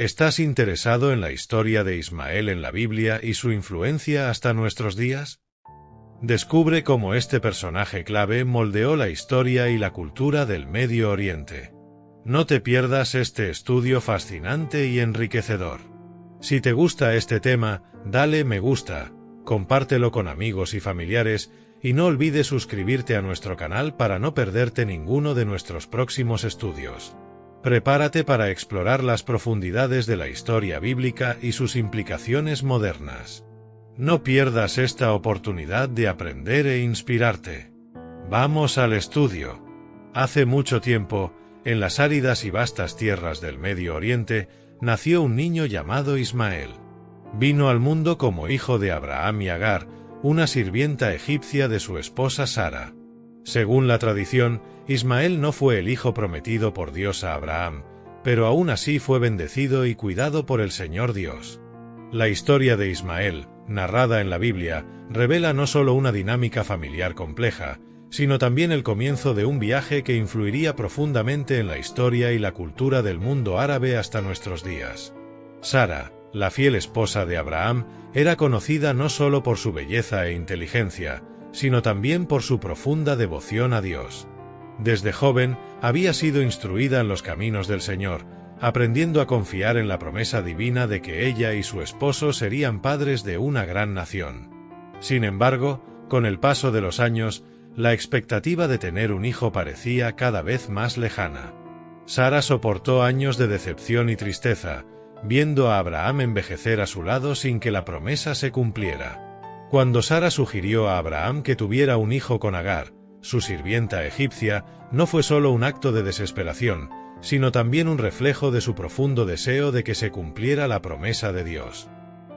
¿Estás interesado en la historia de Ismael en la Biblia y su influencia hasta nuestros días? Descubre cómo este personaje clave moldeó la historia y la cultura del Medio Oriente. No te pierdas este estudio fascinante y enriquecedor. Si te gusta este tema, dale me gusta, compártelo con amigos y familiares, y no olvides suscribirte a nuestro canal para no perderte ninguno de nuestros próximos estudios. Prepárate para explorar las profundidades de la historia bíblica y sus implicaciones modernas. No pierdas esta oportunidad de aprender e inspirarte. Vamos al estudio. Hace mucho tiempo, en las áridas y vastas tierras del Medio Oriente, nació un niño llamado Ismael. Vino al mundo como hijo de Abraham y Agar, una sirvienta egipcia de su esposa Sara. Según la tradición, Ismael no fue el hijo prometido por Dios a Abraham, pero aún así fue bendecido y cuidado por el Señor Dios. La historia de Ismael, narrada en la Biblia, revela no solo una dinámica familiar compleja, sino también el comienzo de un viaje que influiría profundamente en la historia y la cultura del mundo árabe hasta nuestros días. Sara, la fiel esposa de Abraham, era conocida no solo por su belleza e inteligencia, sino también por su profunda devoción a Dios. Desde joven, había sido instruida en los caminos del Señor, aprendiendo a confiar en la promesa divina de que ella y su esposo serían padres de una gran nación. Sin embargo, con el paso de los años, la expectativa de tener un hijo parecía cada vez más lejana. Sara soportó años de decepción y tristeza, viendo a Abraham envejecer a su lado sin que la promesa se cumpliera. Cuando Sara sugirió a Abraham que tuviera un hijo con Agar, su sirvienta egipcia, no fue solo un acto de desesperación, sino también un reflejo de su profundo deseo de que se cumpliera la promesa de Dios.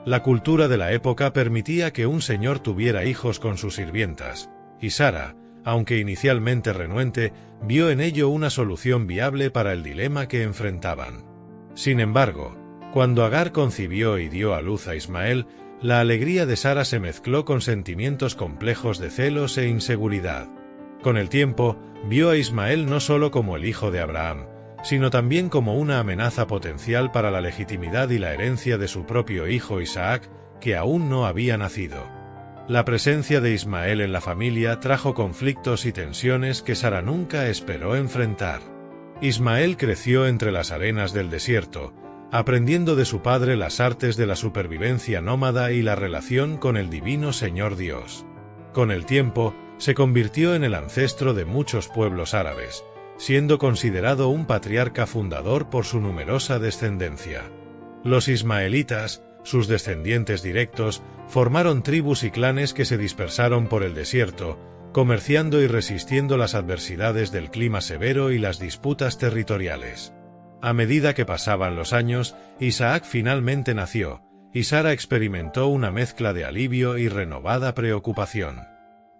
La cultura de la época permitía que un señor tuviera hijos con sus sirvientas, y Sara, aunque inicialmente renuente, vio en ello una solución viable para el dilema que enfrentaban. Sin embargo, cuando Agar concibió y dio a luz a Ismael, la alegría de Sara se mezcló con sentimientos complejos de celos e inseguridad. Con el tiempo, vio a Ismael no solo como el hijo de Abraham, sino también como una amenaza potencial para la legitimidad y la herencia de su propio hijo Isaac, que aún no había nacido. La presencia de Ismael en la familia trajo conflictos y tensiones que Sara nunca esperó enfrentar. Ismael creció entre las arenas del desierto, aprendiendo de su padre las artes de la supervivencia nómada y la relación con el divino Señor Dios. Con el tiempo, se convirtió en el ancestro de muchos pueblos árabes, siendo considerado un patriarca fundador por su numerosa descendencia. Los ismaelitas, sus descendientes directos, formaron tribus y clanes que se dispersaron por el desierto, comerciando y resistiendo las adversidades del clima severo y las disputas territoriales. A medida que pasaban los años, Isaac finalmente nació, y Sara experimentó una mezcla de alivio y renovada preocupación.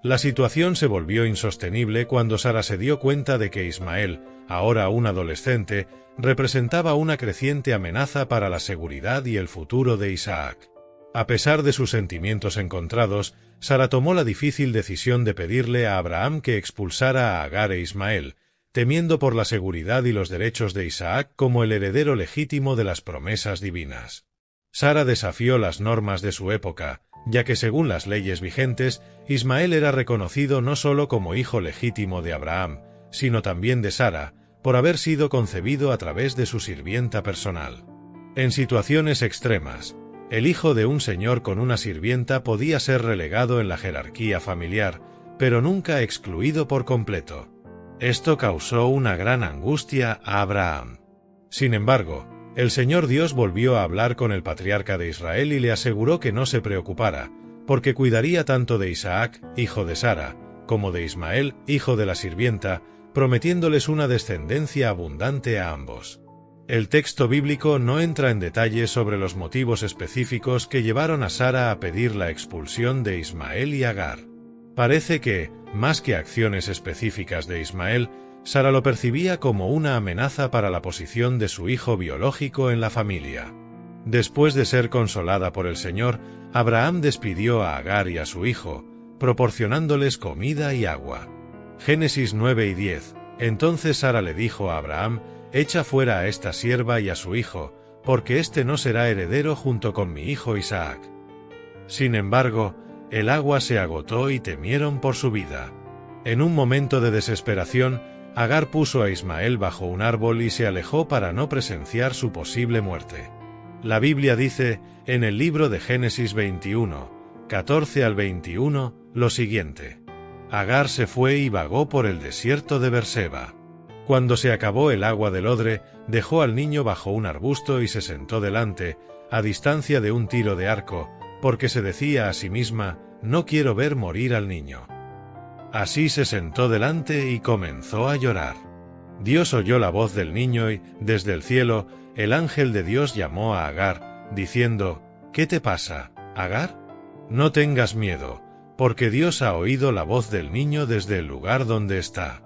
La situación se volvió insostenible cuando Sara se dio cuenta de que Ismael, ahora un adolescente, representaba una creciente amenaza para la seguridad y el futuro de Isaac. A pesar de sus sentimientos encontrados, Sara tomó la difícil decisión de pedirle a Abraham que expulsara a Agar e Ismael, temiendo por la seguridad y los derechos de Isaac como el heredero legítimo de las promesas divinas. Sara desafió las normas de su época, ya que según las leyes vigentes, Ismael era reconocido no solo como hijo legítimo de Abraham, sino también de Sara, por haber sido concebido a través de su sirvienta personal. En situaciones extremas, el hijo de un señor con una sirvienta podía ser relegado en la jerarquía familiar, pero nunca excluido por completo. Esto causó una gran angustia a Abraham. Sin embargo, el Señor Dios volvió a hablar con el patriarca de Israel y le aseguró que no se preocupara, porque cuidaría tanto de Isaac, hijo de Sara, como de Ismael, hijo de la sirvienta, prometiéndoles una descendencia abundante a ambos. El texto bíblico no entra en detalles sobre los motivos específicos que llevaron a Sara a pedir la expulsión de Ismael y Agar. Parece que, más que acciones específicas de Ismael, Sara lo percibía como una amenaza para la posición de su hijo biológico en la familia. Después de ser consolada por el Señor, Abraham despidió a Agar y a su hijo, proporcionándoles comida y agua. Génesis 9 y 10. Entonces Sara le dijo a Abraham: «Echa fuera a esta sierva y a su hijo, porque éste no será heredero junto con mi hijo Isaac. Sin embargo, el agua se agotó y temieron por su vida. En un momento de desesperación, Agar puso a Ismael bajo un árbol y se alejó para no presenciar su posible muerte. La Biblia dice, en el libro de Génesis 21, 14 al 21, lo siguiente. Agar se fue y vagó por el desierto de Berseba. Cuando se acabó el agua del odre, dejó al niño bajo un arbusto y se sentó delante, a distancia de un tiro de arco, porque se decía a sí misma, no quiero ver morir al niño. Así se sentó delante y comenzó a llorar. Dios oyó la voz del niño y, desde el cielo, el ángel de Dios llamó a Agar, diciendo, ¿qué te pasa, Agar? No tengas miedo, porque Dios ha oído la voz del niño desde el lugar donde está.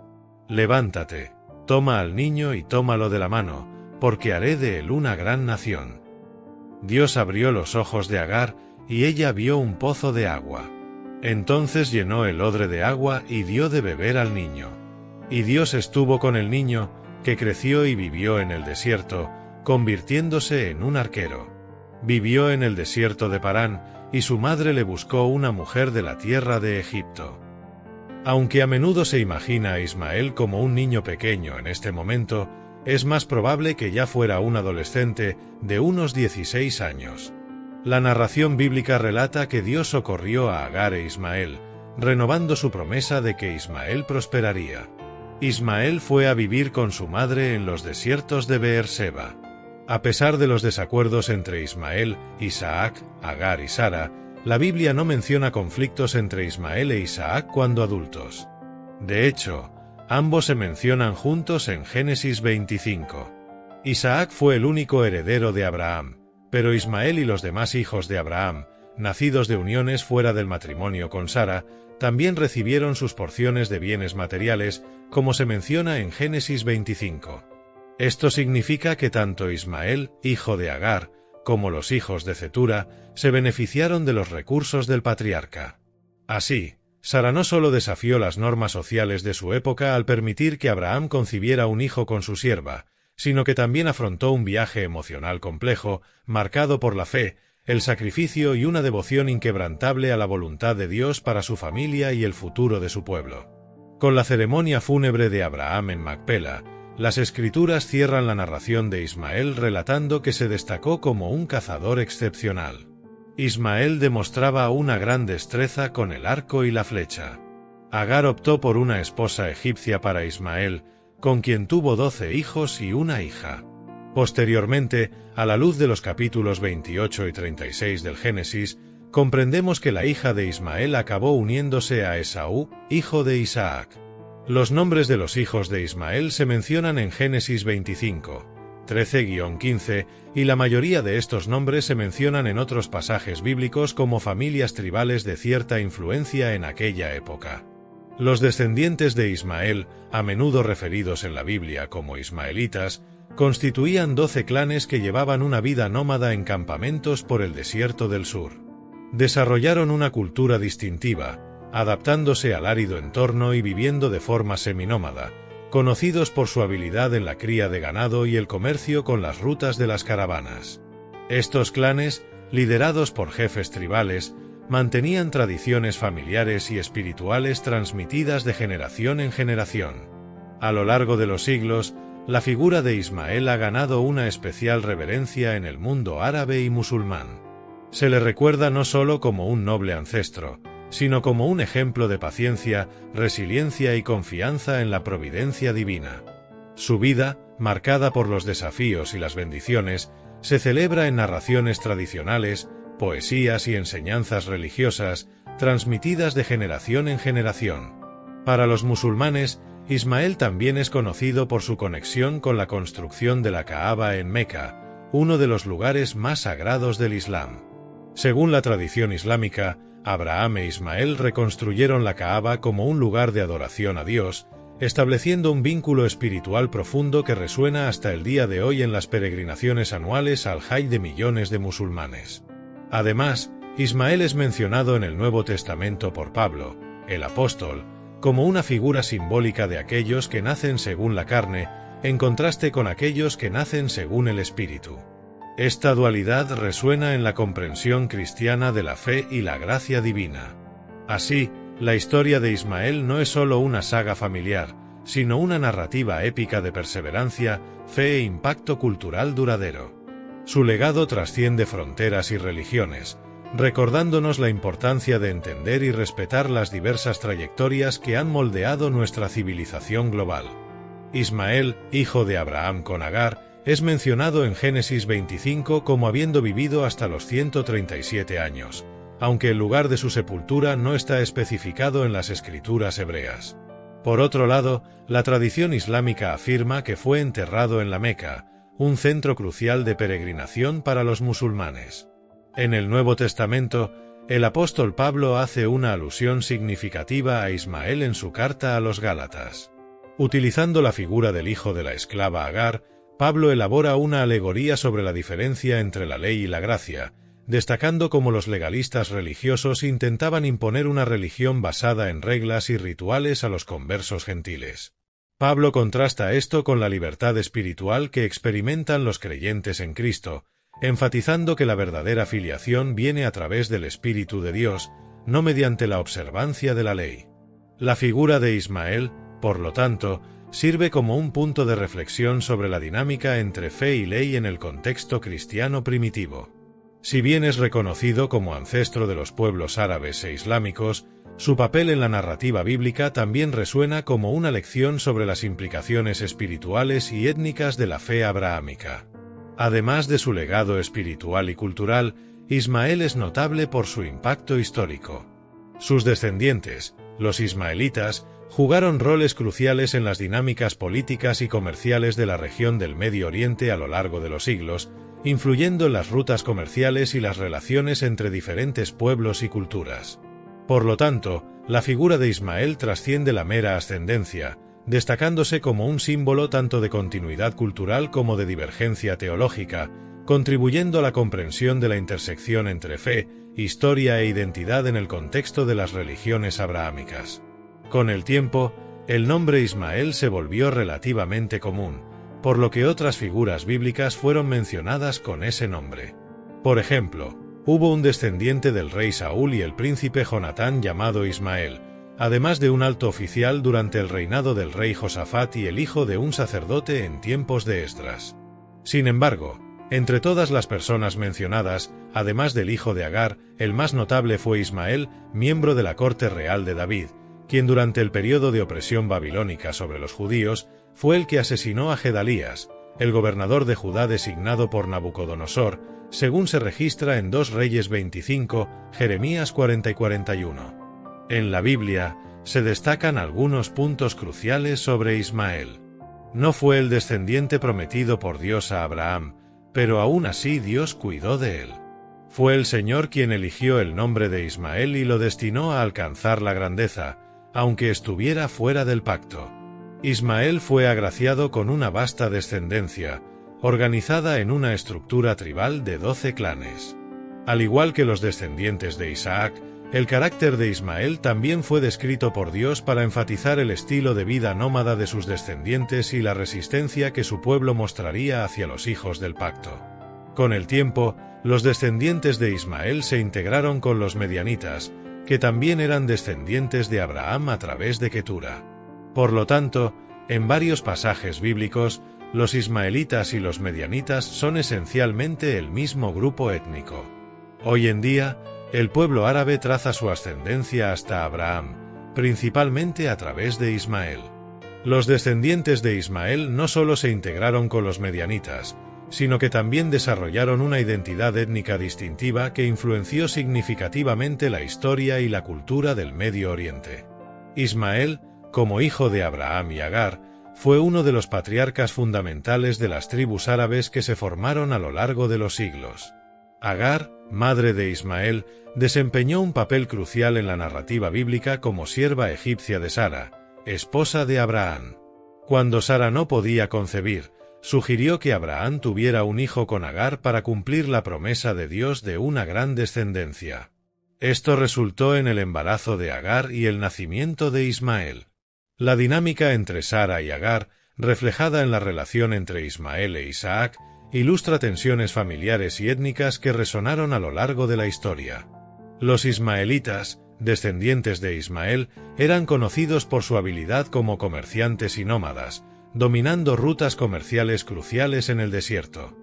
Levántate, toma al niño y tómalo de la mano, porque haré de él una gran nación. Dios abrió los ojos de Agar, y ella vio un pozo de agua. Entonces llenó el odre de agua y dio de beber al niño. Y Dios estuvo con el niño, que creció y vivió en el desierto, convirtiéndose en un arquero. Vivió en el desierto de Parán, y su madre le buscó una mujer de la tierra de Egipto. Aunque a menudo se imagina a Ismael como un niño pequeño en este momento, es más probable que ya fuera un adolescente de unos 16 años. La narración bíblica relata que Dios socorrió a Agar e Ismael, renovando su promesa de que Ismael prosperaría. Ismael fue a vivir con su madre en los desiertos de Beerseba. A pesar de los desacuerdos entre Ismael, Isaac, Agar y Sara, la Biblia no menciona conflictos entre Ismael e Isaac cuando adultos. De hecho, ambos se mencionan juntos en Génesis 25. Isaac fue el único heredero de Abraham, pero Ismael y los demás hijos de Abraham, nacidos de uniones fuera del matrimonio con Sara, también recibieron sus porciones de bienes materiales, como se menciona en Génesis 25. Esto significa que tanto Ismael, hijo de Agar, como los hijos de Cetura, se beneficiaron de los recursos del patriarca. Así, Sara no solo desafió las normas sociales de su época al permitir que Abraham concibiera un hijo con su sierva, sino que también afrontó un viaje emocional complejo, marcado por la fe, el sacrificio y una devoción inquebrantable a la voluntad de Dios para su familia y el futuro de su pueblo. Con la ceremonia fúnebre de Abraham en Macpela, las Escrituras cierran la narración de Ismael relatando que se destacó como un cazador excepcional. Ismael demostraba una gran destreza con el arco y la flecha. Agar optó por una esposa egipcia para Ismael, con quien tuvo 12 hijos y una hija. Posteriormente, a la luz de los capítulos 28 y 36 del Génesis, comprendemos que la hija de Ismael acabó uniéndose a Esaú, hijo de Isaac. Los nombres de los hijos de Ismael se mencionan en Génesis 25, 13-15, y la mayoría de estos nombres se mencionan en otros pasajes bíblicos como familias tribales de cierta influencia en aquella época. Los descendientes de Ismael, a menudo referidos en la Biblia como ismaelitas, constituían 12 clanes que llevaban una vida nómada en campamentos por el desierto del sur. Desarrollaron una cultura distintiva, adaptándose al árido entorno y viviendo de forma seminómada, conocidos por su habilidad en la cría de ganado y el comercio con las rutas de las caravanas. Estos clanes, liderados por jefes tribales, mantenían tradiciones familiares y espirituales transmitidas de generación en generación. A lo largo de los siglos, la figura de Ismael ha ganado una especial reverencia en el mundo árabe y musulmán. Se le recuerda no solo como un noble ancestro, sino como un ejemplo de paciencia, resiliencia y confianza en la providencia divina. Su vida, marcada por los desafíos y las bendiciones, se celebra en narraciones tradicionales, poesías y enseñanzas religiosas, transmitidas de generación en generación. Para los musulmanes, Ismael también es conocido por su conexión con la construcción de la Kaaba en Meca, uno de los lugares más sagrados del Islam. Según la tradición islámica, Abraham e Ismael reconstruyeron la Kaaba como un lugar de adoración a Dios, estableciendo un vínculo espiritual profundo que resuena hasta el día de hoy en las peregrinaciones anuales al Hajj de millones de musulmanes. Además, Ismael es mencionado en el Nuevo Testamento por Pablo, el apóstol, como una figura simbólica de aquellos que nacen según la carne, en contraste con aquellos que nacen según el Espíritu. Esta dualidad resuena en la comprensión cristiana de la fe y la gracia divina. Así, la historia de Ismael no es solo una saga familiar, sino una narrativa épica de perseverancia, fe e impacto cultural duradero. Su legado trasciende fronteras y religiones, recordándonos la importancia de entender y respetar las diversas trayectorias que han moldeado nuestra civilización global. Ismael, hijo de Abraham con Agar, es mencionado en Génesis 25 como habiendo vivido hasta los 137 años, aunque el lugar de su sepultura no está especificado en las escrituras hebreas. Por otro lado, la tradición islámica afirma que fue enterrado en la Meca, un centro crucial de peregrinación para los musulmanes. En el Nuevo Testamento, el apóstol Pablo hace una alusión significativa a Ismael en su carta a los Gálatas. Utilizando la figura del hijo de la esclava Agar, Pablo elabora una alegoría sobre la diferencia entre la ley y la gracia, destacando cómo los legalistas religiosos intentaban imponer una religión basada en reglas y rituales a los conversos gentiles. Pablo contrasta esto con la libertad espiritual que experimentan los creyentes en Cristo, enfatizando que la verdadera filiación viene a través del Espíritu de Dios, no mediante la observancia de la ley. La figura de Ismael, por lo tanto, sirve como un punto de reflexión sobre la dinámica entre fe y ley en el contexto cristiano primitivo. Si bien es reconocido como ancestro de los pueblos árabes e islámicos, su papel en la narrativa bíblica también resuena como una lección sobre las implicaciones espirituales y étnicas de la fe abrahámica. Además de su legado espiritual y cultural, Ismael es notable por su impacto histórico. Sus descendientes, los ismaelitas, jugaron roles cruciales en las dinámicas políticas y comerciales de la región del Medio Oriente a lo largo de los siglos, influyendo en las rutas comerciales y las relaciones entre diferentes pueblos y culturas. Por lo tanto, la figura de Ismael trasciende la mera ascendencia, destacándose como un símbolo tanto de continuidad cultural como de divergencia teológica, contribuyendo a la comprensión de la intersección entre fe, historia e identidad en el contexto de las religiones abrahámicas. Con el tiempo, el nombre Ismael se volvió relativamente común, por lo que otras figuras bíblicas fueron mencionadas con ese nombre. Por ejemplo, hubo un descendiente del rey Saúl y el príncipe Jonatán llamado Ismael, además de un alto oficial durante el reinado del rey Josafat y el hijo de un sacerdote en tiempos de Esdras. Sin embargo, entre todas las personas mencionadas, además del hijo de Agar, el más notable fue Ismael, miembro de la corte real de David, quien durante el periodo de opresión babilónica sobre los judíos, fue el que asesinó a Gedalías, el gobernador de Judá designado por Nabucodonosor, según se registra en 2 Reyes 25, Jeremías 40 y 41. En la Biblia, se destacan algunos puntos cruciales sobre Ismael. No fue el descendiente prometido por Dios a Abraham, pero aún así Dios cuidó de él. Fue el Señor quien eligió el nombre de Ismael y lo destinó a alcanzar la grandeza, aunque estuviera fuera del pacto. Ismael fue agraciado con una vasta descendencia, organizada en una estructura tribal de 12 clanes. Al igual que los descendientes de Isaac, el carácter de Ismael también fue descrito por Dios para enfatizar el estilo de vida nómada de sus descendientes y la resistencia que su pueblo mostraría hacia los hijos del pacto. Con el tiempo, los descendientes de Ismael se integraron con los medianitas, que también eran descendientes de Abraham a través de Ketura. Por lo tanto, en varios pasajes bíblicos, los ismaelitas y los medianitas son esencialmente el mismo grupo étnico. Hoy en día, el pueblo árabe traza su ascendencia hasta Abraham, principalmente a través de Ismael. Los descendientes de Ismael no solo se integraron con los medianitas, sino que también desarrollaron una identidad étnica distintiva que influenció significativamente la historia y la cultura del Medio Oriente. Ismael, como hijo de Abraham y Agar, fue uno de los patriarcas fundamentales de las tribus árabes que se formaron a lo largo de los siglos. Agar, madre de Ismael, desempeñó un papel crucial en la narrativa bíblica como sierva egipcia de Sara, esposa de Abraham. Cuando Sara no podía concebir, sugirió que Abraham tuviera un hijo con Agar para cumplir la promesa de Dios de una gran descendencia. Esto resultó en el embarazo de Agar y el nacimiento de Ismael. La dinámica entre Sara y Agar, reflejada en la relación entre Ismael e Isaac, ilustra tensiones familiares y étnicas que resonaron a lo largo de la historia. Los ismaelitas, descendientes de Ismael, eran conocidos por su habilidad como comerciantes y nómadas, dominando rutas comerciales cruciales en el desierto.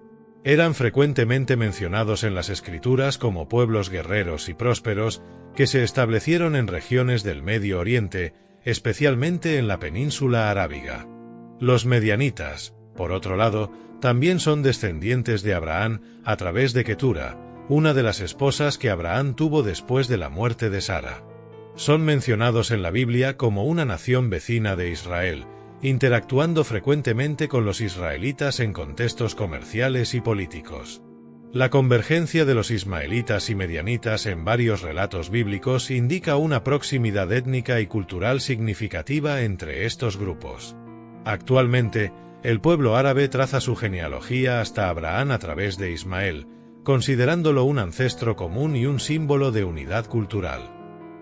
Eran frecuentemente mencionados en las escrituras como pueblos guerreros y prósperos que se establecieron en regiones del Medio Oriente, especialmente en la península arábiga. Los medianitas, por otro lado, también son descendientes de Abraham a través de Ketura, una de las esposas que Abraham tuvo después de la muerte de Sara. Son mencionados en la Biblia como una nación vecina de Israel, interactuando frecuentemente con los israelitas en contextos comerciales y políticos. La convergencia de los ismaelitas y medianitas en varios relatos bíblicos indica una proximidad étnica y cultural significativa entre estos grupos. Actualmente, el pueblo árabe traza su genealogía hasta Abraham a través de Ismael, considerándolo un ancestro común y un símbolo de unidad cultural.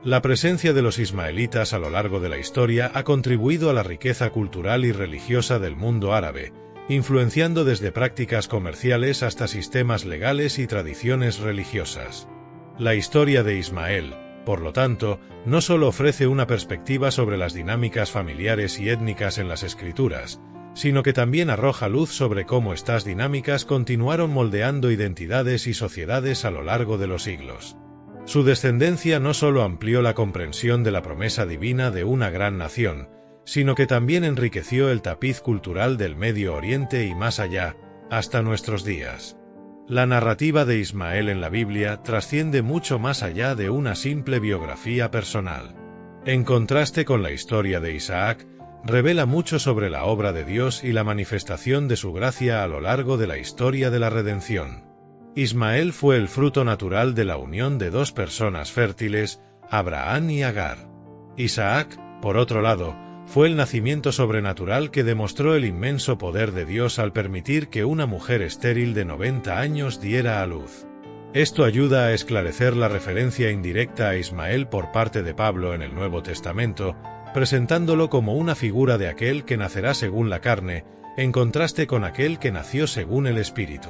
La presencia de los ismaelitas a lo largo de la historia ha contribuido a la riqueza cultural y religiosa del mundo árabe, influenciando desde prácticas comerciales hasta sistemas legales y tradiciones religiosas. La historia de Ismael, por lo tanto, no solo ofrece una perspectiva sobre las dinámicas familiares y étnicas en las escrituras, sino que también arroja luz sobre cómo estas dinámicas continuaron moldeando identidades y sociedades a lo largo de los siglos. Su descendencia no solo amplió la comprensión de la promesa divina de una gran nación, sino que también enriqueció el tapiz cultural del Medio Oriente y más allá, hasta nuestros días. La narrativa de Ismael en la Biblia trasciende mucho más allá de una simple biografía personal. En contraste con la historia de Isaac, revela mucho sobre la obra de Dios y la manifestación de su gracia a lo largo de la historia de la redención. Ismael fue el fruto natural de la unión de dos personas fértiles, Abraham y Agar. Isaac, por otro lado, fue el nacimiento sobrenatural que demostró el inmenso poder de Dios al permitir que una mujer estéril de 90 años diera a luz. Esto ayuda a esclarecer la referencia indirecta a Ismael por parte de Pablo en el Nuevo Testamento, presentándolo como una figura de aquel que nacerá según la carne, en contraste con aquel que nació según el Espíritu.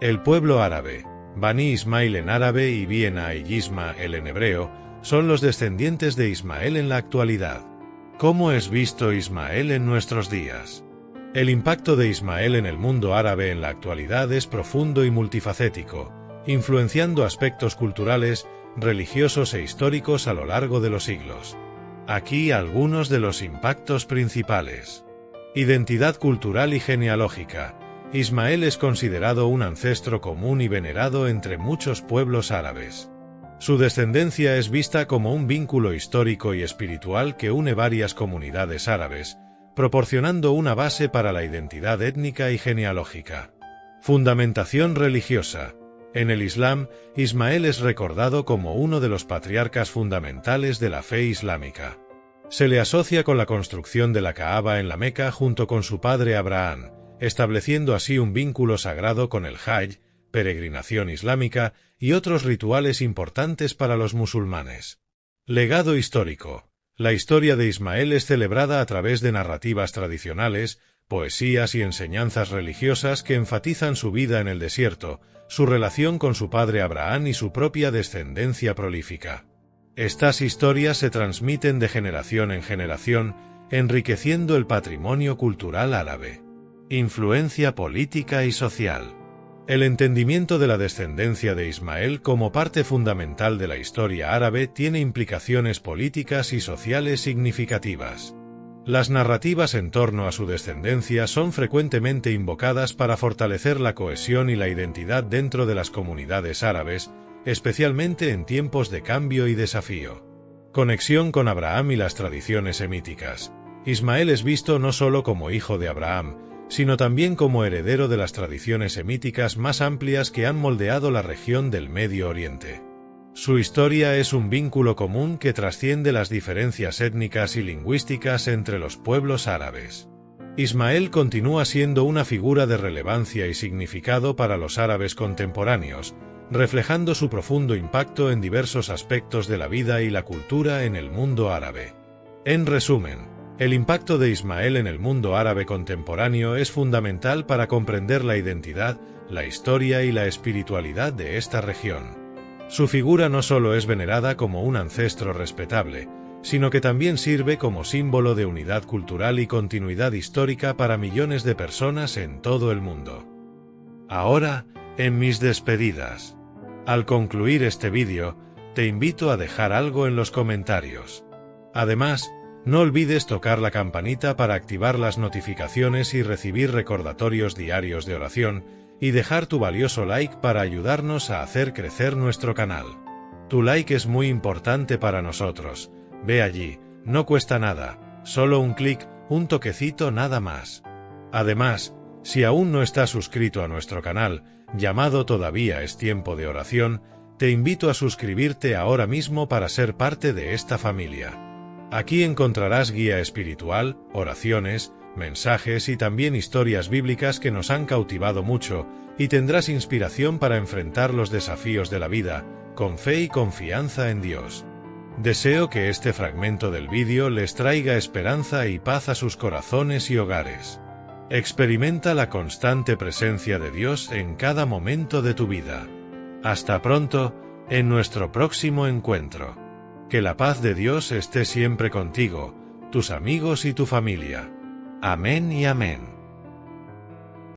El pueblo árabe, Bani Ismail en árabe y Biena y Ismael en hebreo, son los descendientes de Ismael en la actualidad. ¿Cómo es visto Ismael en nuestros días? El impacto de Ismael en el mundo árabe en la actualidad es profundo y multifacético, influenciando aspectos culturales, religiosos e históricos a lo largo de los siglos. Aquí algunos de los impactos principales. Identidad cultural y genealógica. Ismael es considerado un ancestro común y venerado entre muchos pueblos árabes. Su descendencia es vista como un vínculo histórico y espiritual que une varias comunidades árabes, proporcionando una base para la identidad étnica y genealógica. Fundamentación religiosa. En el Islam, Ismael es recordado como uno de los patriarcas fundamentales de la fe islámica. Se le asocia con la construcción de la Kaaba en la Meca junto con su padre Abraham, estableciendo así un vínculo sagrado con el Hajj, peregrinación islámica, y otros rituales importantes para los musulmanes. Legado histórico. La historia de Ismael es celebrada a través de narrativas tradicionales, poesías y enseñanzas religiosas que enfatizan su vida en el desierto, su relación con su padre Abraham y su propia descendencia prolífica. Estas historias se transmiten de generación en generación, enriqueciendo el patrimonio cultural árabe. Influencia política y social. El entendimiento de la descendencia de Ismael como parte fundamental de la historia árabe tiene implicaciones políticas y sociales significativas. Las narrativas en torno a su descendencia son frecuentemente invocadas para fortalecer la cohesión y la identidad dentro de las comunidades árabes, especialmente en tiempos de cambio y desafío. Conexión con Abraham y las tradiciones semíticas. Ismael es visto no solo como hijo de Abraham, sino también como heredero de las tradiciones semíticas más amplias que han moldeado la región del Medio Oriente. Su historia es un vínculo común que trasciende las diferencias étnicas y lingüísticas entre los pueblos árabes. Ismael continúa siendo una figura de relevancia y significado para los árabes contemporáneos, reflejando su profundo impacto en diversos aspectos de la vida y la cultura en el mundo árabe. En resumen, El impacto de Ismael en el mundo árabe contemporáneo es fundamental para comprender la identidad, la historia y la espiritualidad de esta región. Su figura no solo es venerada como un ancestro respetable, sino que también sirve como símbolo de unidad cultural y continuidad histórica para millones de personas en todo el mundo. Ahora, en mis despedidas. Al concluir este vídeo, te invito a dejar algo en los comentarios. Además, no olvides tocar la campanita para activar las notificaciones y recibir recordatorios diarios de oración, y dejar tu valioso like para ayudarnos a hacer crecer nuestro canal. Tu like es muy importante para nosotros. Ve allí, no cuesta nada, solo un clic, un toquecito nada más. Además, si aún no estás suscrito a nuestro canal, llamado Todavía es Tiempo de Oración, te invito a suscribirte ahora mismo para ser parte de esta familia. Aquí encontrarás guía espiritual, oraciones, mensajes y también historias bíblicas que nos han cautivado mucho, y tendrás inspiración para enfrentar los desafíos de la vida, con fe y confianza en Dios. Deseo que este fragmento del vídeo les traiga esperanza y paz a sus corazones y hogares. Experimenta la constante presencia de Dios en cada momento de tu vida. Hasta pronto, en nuestro próximo encuentro. Que la paz de Dios esté siempre contigo, tus amigos y tu familia. Amén y amén.